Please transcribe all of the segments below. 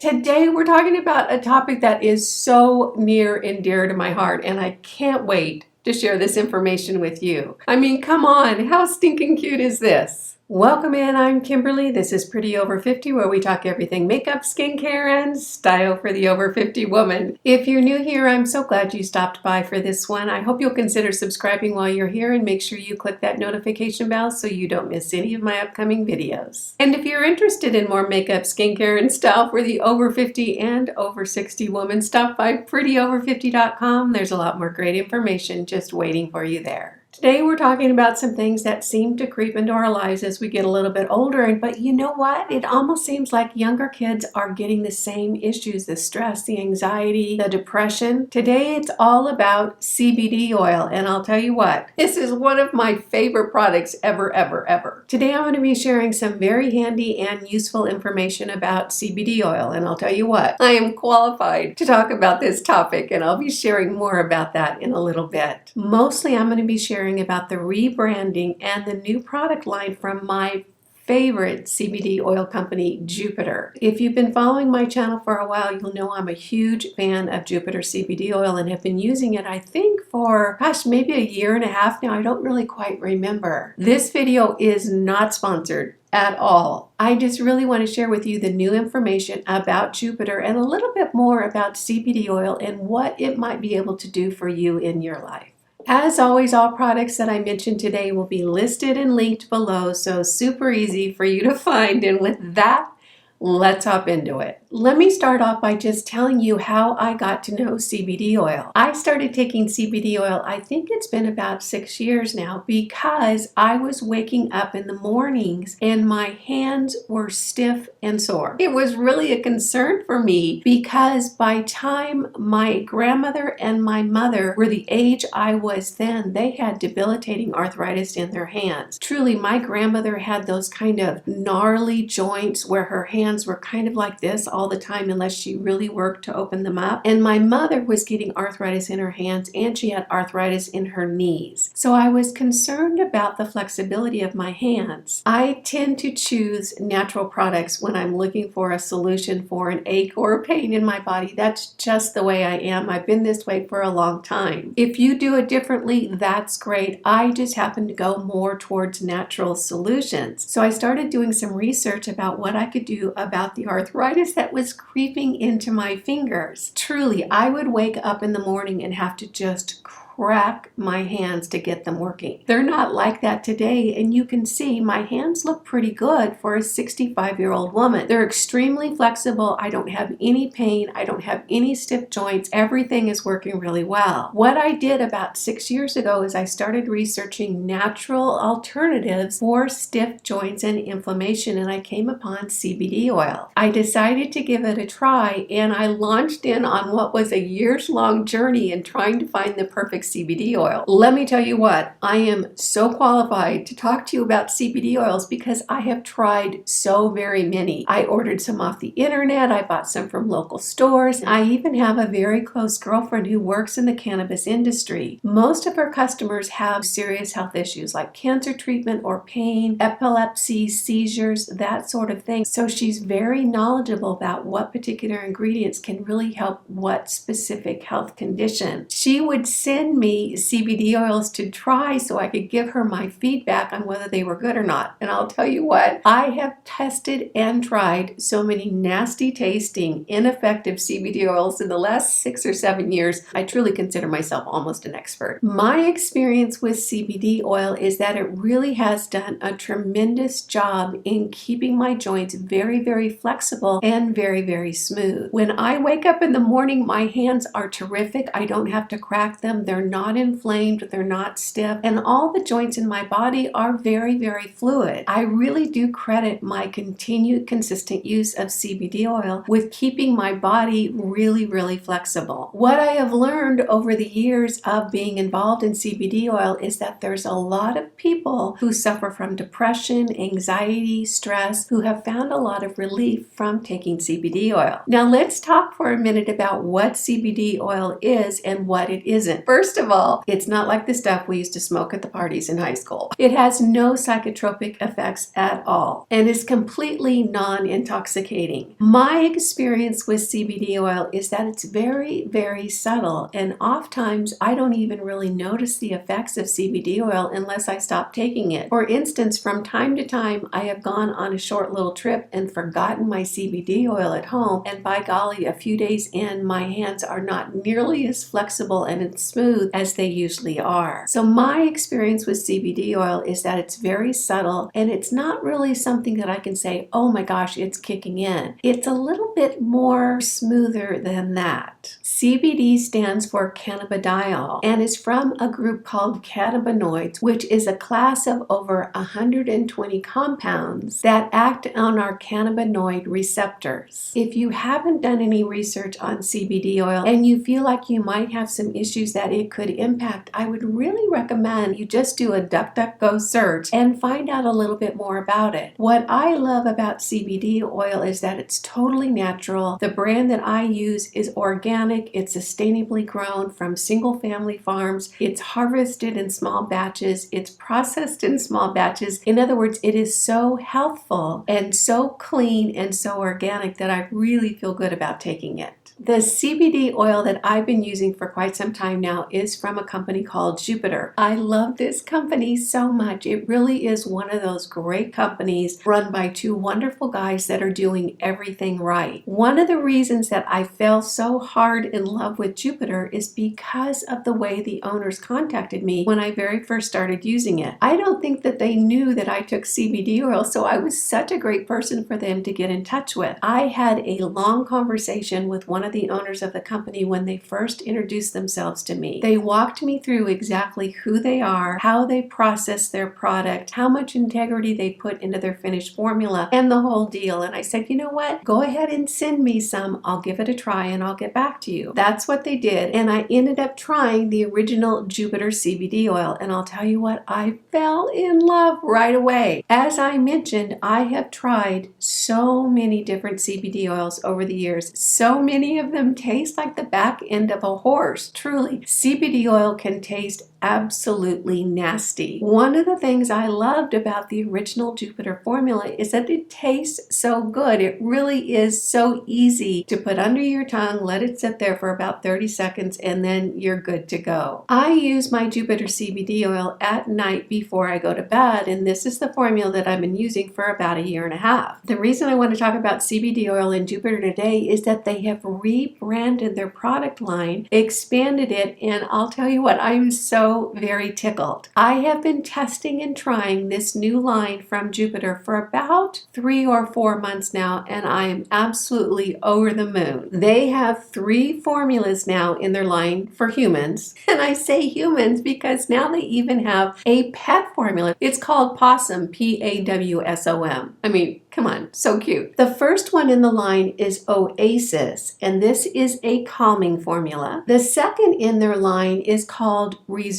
Today we're talking about a topic that is so near and dear to my heart, and I can't wait to share this information with you. I mean, come on, how stinking cute is this? Welcome in, I'm Kimberly. This is Pretty Over 50, where we talk everything makeup, skincare, and style for the over 50 woman. If you're new here, I'm so glad you stopped by for this one. I hope you'll consider subscribing while you're here and make sure you click that notification bell so you don't miss any of my upcoming videos. And if you're interested in more makeup, skincare, and style for the over 50 and over 60 woman, stop by prettyover50.com. There's a lot more great information just waiting for you there. Today we're talking about some things that seem to creep into our lives as we get a little bit older, but you know what? It almost seems like younger kids are getting the same issues, the stress, the anxiety, the depression. Today it's all about CBD oil, and I'll tell you what, this is one of my favorite products ever. Today I'm going to be sharing some very handy and useful information about CBD oil, and I'll tell you what, I am qualified to talk about this topic, and I'll be sharing more about that in a little bit. Mostly I'm going to be sharing about the rebranding and the new product line from my favorite CBD oil company, Jupiter. If you've been following my channel for a while, you'll know I'm a huge fan of Jupiter CBD oil and have been using it, I think, for, maybe a year and a half now. I don't really quite remember. This video is not sponsored at all. I just really want to share with you the new information about Jupiter and a little bit more about CBD oil and what it might be able to do for you in your life. As always, all products that I mentioned today will be listed and linked below, so super easy for you to find. And with that, let's hop into it. Let me start off by just telling you how I got to know CBD oil. I started taking CBD oil, I think it's been about 6 years now, because I was waking up in the mornings and my hands were stiff and sore. It was really a concern for me because by time my grandmother and my mother were the age I was then, they had debilitating arthritis in their hands. Truly, my grandmother had those kind of gnarly joints where her hands were kind of like this all the time unless she really worked to open them up. And my mother was getting arthritis in her hands and she had arthritis in her knees. So I was concerned about the flexibility of my hands. I tend to choose natural products when I'm looking for a solution for an ache or a pain in my body. That's just the way I am. I've been this way for a long time. If you do it differently, that's great. I just happen to go more towards natural solutions. So I started doing some research about what I could do about the arthritis that was creeping into my fingers. Truly, I would wake up in the morning and have to just crack my hands to get them working. They're not like that today, and you can see my hands look pretty good for a 65-year-old woman. They're extremely flexible. I don't have any pain. I don't have any stiff joints. Everything is working really well. What I did about 6 years ago is I started researching natural alternatives for stiff joints and inflammation, and I came upon CBD oil. I decided to give it a try, and I launched in on what was a years-long journey in trying to find the perfect CBD oil. Let me tell you what, I am so qualified to talk to you about CBD oils because I have tried so very many. I ordered some off the internet, I bought some from local stores. I even have a very close girlfriend who works in the cannabis industry. Most of her customers have serious health issues like cancer treatment or pain, epilepsy, seizures, that sort of thing. So she's very knowledgeable about what particular ingredients can really help what specific health condition. She would send me CBD oils to try so I could give her my feedback on whether they were good or not. And I'll tell you what, I have tested and tried so many nasty tasting, ineffective CBD oils in the last 6 or 7 years. I truly consider myself almost an expert. My experience with CBD oil is that it really has done a tremendous job in keeping my joints very flexible and very smooth. When I wake up in the morning, my hands are terrific. I don't have to crack them. They're not inflamed, they're not stiff, and all the joints in my body are very fluid. I really do credit my continued consistent use of CBD oil with keeping my body really flexible. What I have learned over the years of being involved in CBD oil is that there's a lot of people who suffer from depression, anxiety, stress, who have found a lot of relief from taking CBD oil. Now let's talk for a minute about what CBD oil is and what it isn't. First First of all, it's not like the stuff we used to smoke at the parties in high school. It has no psychotropic effects at all and is completely non-intoxicating. My experience with CBD oil is that it's very, very subtle, and oftentimes I don't even really notice the effects of CBD oil unless I stop taking it. For instance, from time to time, I have gone on a short little trip and forgotten my CBD oil at home, and by golly, a few days in, my hands are not nearly as flexible and smooth as they usually are. So my experience with CBD oil is that it's very subtle, and it's not really something that I can say, oh my gosh, it's kicking in. It's a little bit more smoother than that. CBD stands for cannabidiol and is from a group called cannabinoids, which is a class of over 120 compounds that act on our cannabinoid receptors. If you haven't done any research on CBD oil and you feel like you might have some issues that it could impact, I would really recommend you just do a DuckDuckGo search and find out a little bit more about it. What I love about CBD oil is that it's totally natural. The brand that I use is organic. It's sustainably grown from single family farms. It's harvested in small batches. It's processed in small batches. In other words, it is so healthful and so clean and so organic that I really feel good about taking it. The CBD oil that I've been using for quite some time now is from a company called Jupiter. I love this company so much. It really is one of those great companies run by two wonderful guys that are doing everything right. One of the reasons that I fell so hard in love with Jupiter is because of the way the owners contacted me when I very first started using it. I don't think that they knew that I took CBD oil, so I was such a great person for them to get in touch with. I had a long conversation with one of the owners of the company when they first introduced themselves to me. They walked me through exactly who they are, how they process their product, how much integrity they put into their finished formula, and the whole deal. And I said, you know what? Go ahead and send me some. I'll give it a try and I'll get back to you. That's what they did. And I ended up trying the original Jupiter CBD oil. And I'll tell you what, I fell in love right away. As I mentioned, I have tried so many different CBD oils over the years. So many of them taste like the back end of a horse. Truly, CBD oil can taste absolutely nasty. One of the things I loved about the original Jupiter formula is that it tastes so good. It really is so easy to put under your tongue, let it sit there for about 30 seconds, and then you're good to go. I use my Jupiter CBD oil at night before I go to bed, and this is the formula that I've been using for about 1.5 years. The reason I want to talk about CBD oil and Jupiter today is that they have rebranded their product line, expanded it, and I'll tell you what, I'm so very tickled. I have been testing and trying this new line from Jupiter for about 3 or 4 months now, and I am absolutely over the moon. They have 3 formulas now in their line for humans, and I say humans because now they even have a pet formula. It's called Possum, Pawsom. I mean, come on, so cute. The first one in the line is Oasis, and this is a calming formula. The second in their line is called Reserve.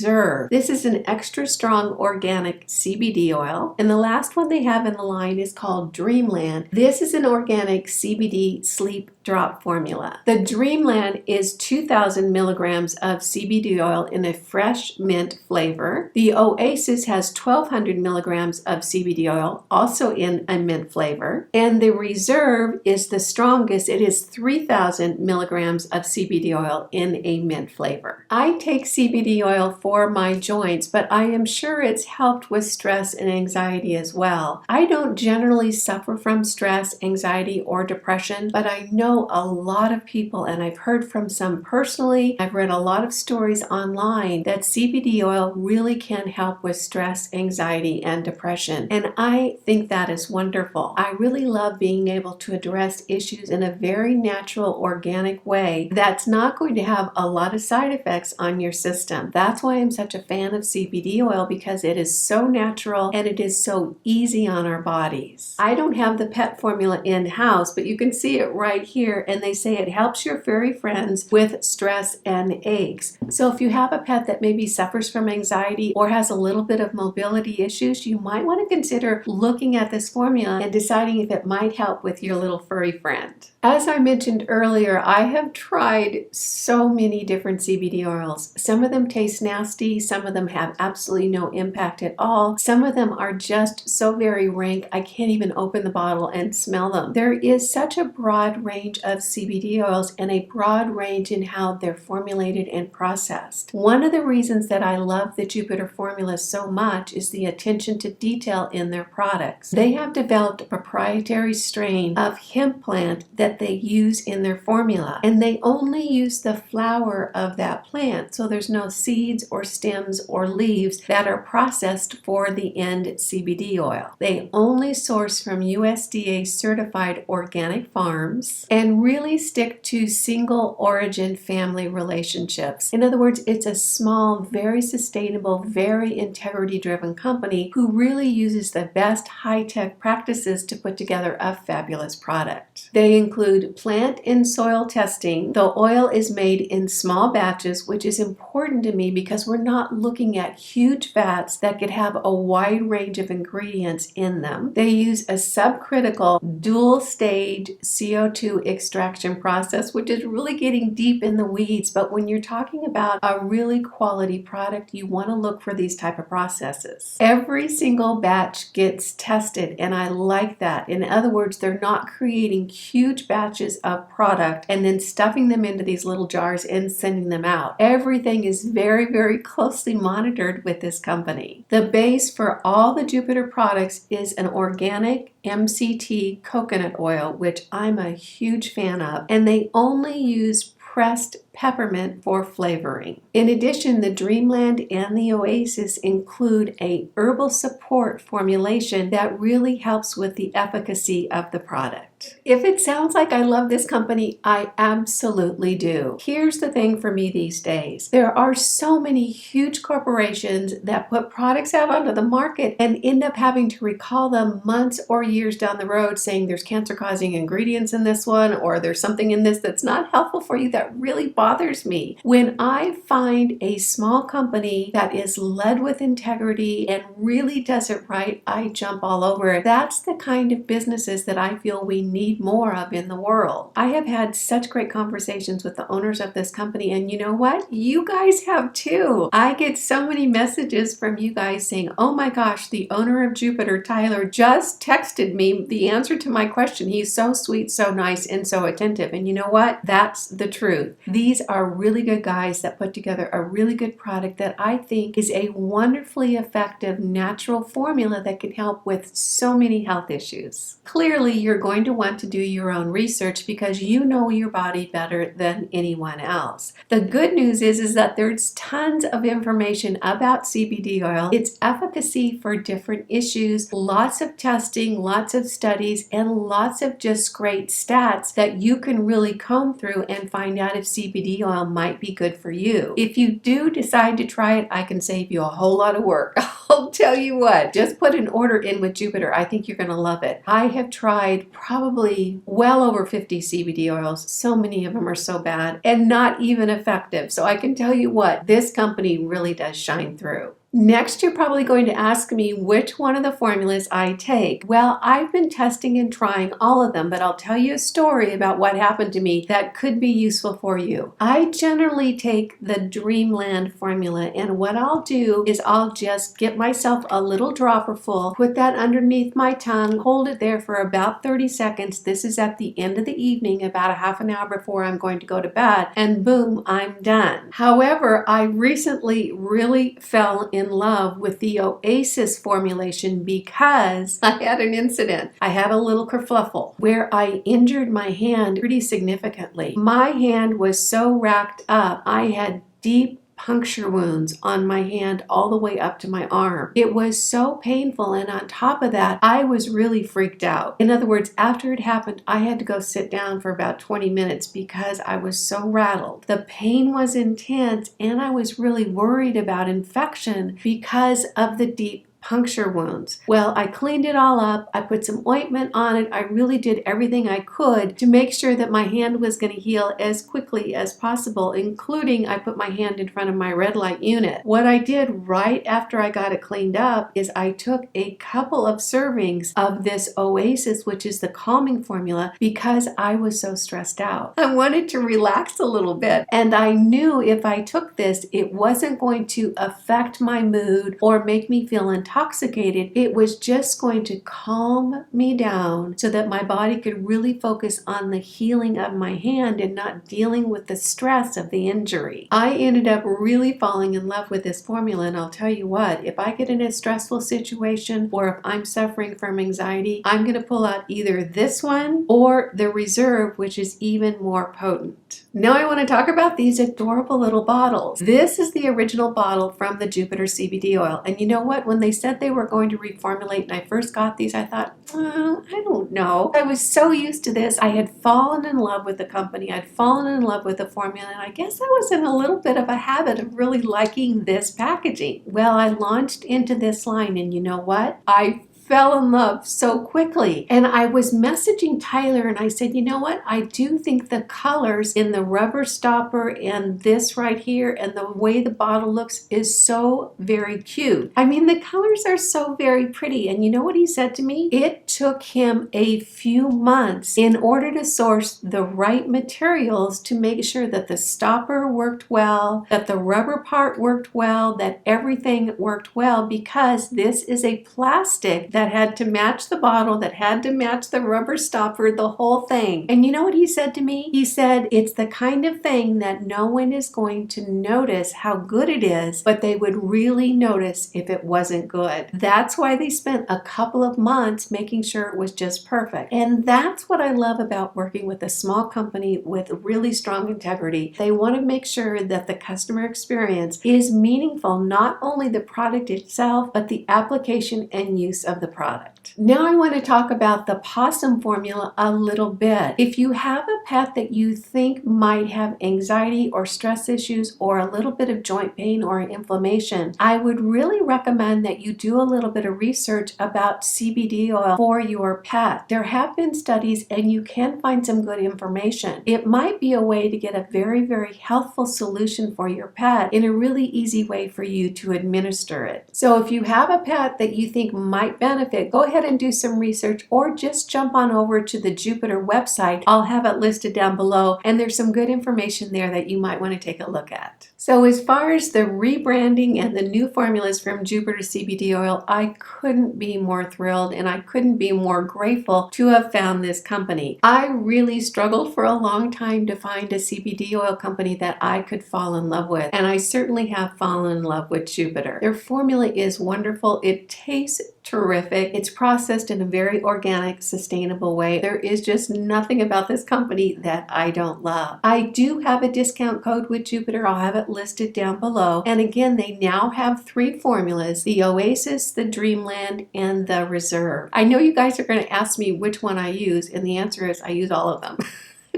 This is an extra strong organic CBD oil. And the last one they have in the line is called Dreamland. This is an organic CBD sleep drop formula. The Dreamland is 2,000 milligrams of CBD oil in a fresh mint flavor. The Oasis has 1,200 milligrams of CBD oil, also in a mint flavor. And the Reserve is the strongest. It is 3,000 milligrams of CBD oil in a mint flavor. I take CBD oil for my joints, but I am sure it's helped with stress and anxiety as well. I don't generally suffer from stress, anxiety, or depression, but I know a lot of people, and I've heard from some personally, I've read a lot of stories online that CBD oil really can help with stress, anxiety, and depression. And I think that is wonderful. I really love being able to address issues in a very natural, organic way that's not going to have a lot of side effects on your system. That's why I'm such a fan of CBD oil, because it is so natural and it is so easy on our bodies. I don't have the pet formula in-house, but you can see it right here, and they say it helps your furry friends with stress and aches. So if you have a pet that maybe suffers from anxiety or has a little bit of mobility issues, you might want to consider looking at this formula and deciding if it might help with your little furry friend. As I mentioned earlier, I have tried so many different CBD oils. Some of them taste nasty, some of them have absolutely no impact at all. Some of them are just so very rank, I can't even open the bottle and smell them. There is such a broad range of CBD oils and a broad range in how they're formulated and processed. One of the reasons that I love the Jupiter formula so much is the attention to detail in their products. They have developed a proprietary strain of hemp plant that they use in their formula, and they only use the flower of that plant, so there's no seeds or stems or leaves that are processed for the end CBD oil. They only source from USDA certified organic farms and really stick to single origin family relationships. In other words, it's a small, very sustainable, very integrity driven company who really uses the best high-tech practices to put together a fabulous product. They include plant and soil testing. The oil is made in small batches, which is important to me because we're not looking at huge vats that could have a wide range of ingredients in them. They use a subcritical dual stage CO2 extraction process, which is really getting deep in the weeds, but when you're talking about a really quality product, you want to look for these type of processes. Every single batch gets tested, and I like that. In other words, they're not creating huge batches of product and then stuffing them into these little jars and sending them out. Everything is very, very closely monitored with this company. The base for all the Jupiter products is an organic MCT coconut oil, which I'm a huge fan of, and they only use pressed peppermint for flavoring. In addition, the Dreamland and the Oasis include a herbal support formulation that really helps with the efficacy of the product. If it sounds like I love this company, I absolutely do. Here's the thing for me these days. There are so many huge corporations that put products out onto the market and end up having to recall them months or years down the road saying there's cancer-causing ingredients in this one, or there's something in this that's not helpful for you that really bothers me. When I find a small company that is led with integrity and really does it right, I jump all over it. That's the kind of businesses that I feel we need more of in the world. I have had such great conversations with the owners of this company, and you know what? You guys have too. I get so many messages from you guys saying, oh my gosh, the owner of Jupiter, Tyler, just texted me the answer to my question. He's so sweet, so nice, and so attentive. And you know what? That's the truth. These are really good guys that put together a really good product that I think is a wonderfully effective natural formula that can help with so many health issues. Clearly, you're going to want to do your own research because you know your body better than anyone else. The good news is that there's tons of information about CBD oil, its efficacy for different issues, lots of testing, lots of studies, and lots of just great stats that you can really comb through and find out if CBD oil might be good for you. If you do decide to try it, I can save you a whole lot of work. I'll tell you what, just put an order in with Jupiter. I think you're going to love it. I have tried probably well over 50 CBD oils. So many of them are so bad and not even effective. So I can tell you what, this company really does shine through. Next, you're probably going to ask me which one of the formulas I take. Well, I've been testing and trying all of them, but I'll tell you a story about what happened to me that could be useful for you. I generally take the Dreamland formula, and what I'll do is I'll just get myself a little dropper full, put that underneath my tongue, hold it there for about 30 seconds. This is at the end of the evening, about a half an hour before I'm going to go to bed, and boom, I'm done. However, I recently really fell in love with the Oasis formulation because I had an incident. I had a little kerfluffle where I injured my hand pretty significantly. My hand was so racked up, I had deep puncture wounds on my hand all the way up to my arm. It was so painful, and on top of that, I was really freaked out. In other words, after it happened, I had to go sit down for about 20 minutes because I was so rattled. The pain was intense, and I was really worried about infection because of the deep puncture wounds. Well, I cleaned it all up. I put some ointment on it. I really did everything I could to make sure that my hand was going to heal as quickly as possible, including I put my hand in front of my red light unit. What I did right after I got it cleaned up is I took a couple of servings of this Oasis, which is the calming formula, because I was so stressed out. I wanted to relax a little bit, and I knew if I took this, it wasn't going to affect my mood or make me feel intoxicated. It was just going to calm me down so that my body could really focus on the healing of my hand and not dealing with the stress of the injury. I ended up really falling in love with this formula, and I'll tell you what, if I get in a stressful situation or if I'm suffering from anxiety, I'm going to pull out either this one or the Reserve, which is even more potent. Now I want to talk about these adorable little bottles. This is the original bottle from the Jupiter CBD oil, and you know what? When they said they were going to reformulate and I first got these, I thought, I don't know. I was so used to this. I had fallen in love with the company. I'd fallen in love with the formula, and I guess I was in a little bit of a habit of really liking this packaging. Well, I launched into this line, and you know what? I fell in love so quickly. And I was messaging Tyler and I said, you know what? I do think the colors in the rubber stopper and this right here and the way the bottle looks is so very cute. I mean, the colors are so very pretty. And you know what he said to me? It took him a few months in order to source the right materials to make sure that the stopper worked well, that the rubber part worked well, that everything worked well, because this is a plastic that had to match the bottle, that had to match the rubber stopper, the whole thing. And you know what he said to me? He said, it's the kind of thing that no one is going to notice how good it is, but they would really notice if it wasn't good. That's why they spent a couple of months making sure it was just perfect. And that's what I love about working with a small company with really strong integrity. They want to make sure that the customer experience is meaningful, not only the product itself, but the application and use of the product. Now I want to talk about the possum formula a little bit. If you have a pet that you think might have anxiety or stress issues or a little bit of joint pain or inflammation, I would really recommend that you do a little bit of research about CBD oil for your pet. There have been studies and you can find some good information. It might be a way to get a very, very healthful solution for your pet in a really easy way for you to administer it. So if you have a pet that you think might benefit, go ahead and do some research or just jump on over to the Jupiter website. I'll have it listed down below, and there's some good information there that you might want to take a look at. So as far as the rebranding and the new formulas from Jupiter CBD oil, I couldn't be more thrilled and I couldn't be more grateful to have found this company. I really struggled for a long time to find a CBD oil company that I could fall in love with, and I certainly have fallen in love with Jupiter. Their formula is wonderful. It tastes terrific. It's processed in a very organic, sustainable way. There is just nothing about this company that I don't love. I do have a discount code with Jupiter. I'll have it listed down below. And again, they now have 3 formulas: the Oasis, the Dreamland, and the Reserve. I know you guys are going to ask me which one I use, and the answer is I use all of them,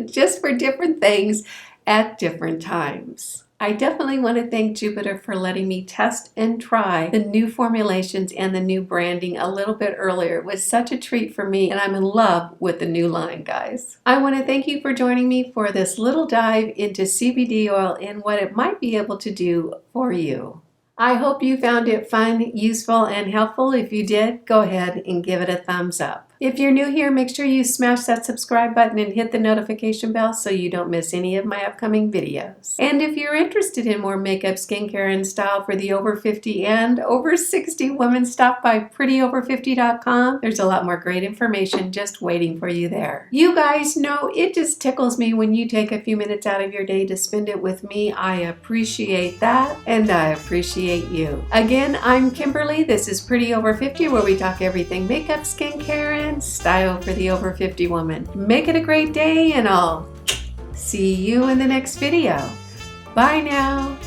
just for different things at different times. I definitely want to thank Jupiter for letting me test and try the new formulations and the new branding a little bit earlier. It was such a treat for me, and I'm in love with the new line, guys. I want to thank you for joining me for this little dive into CBD oil and what it might be able to do for you. I hope you found it fun, useful, and helpful. If you did, go ahead and give it a thumbs up. If you're new here, make sure you smash that subscribe button and hit the notification bell so you don't miss any of my upcoming videos. And if you're interested in more makeup, skincare, and style for the over 50 and over 60 women, stop by prettyover50.com. There's a lot more great information just waiting for you there. You guys know it just tickles me when you take a few minutes out of your day to spend it with me. I appreciate that, and I appreciate you. Again, I'm Kimberly. This is Pretty Over 50, where we talk everything makeup, skincare, and style for the over 50 woman. Make it a great day, and I'll see you in the next video. Bye now.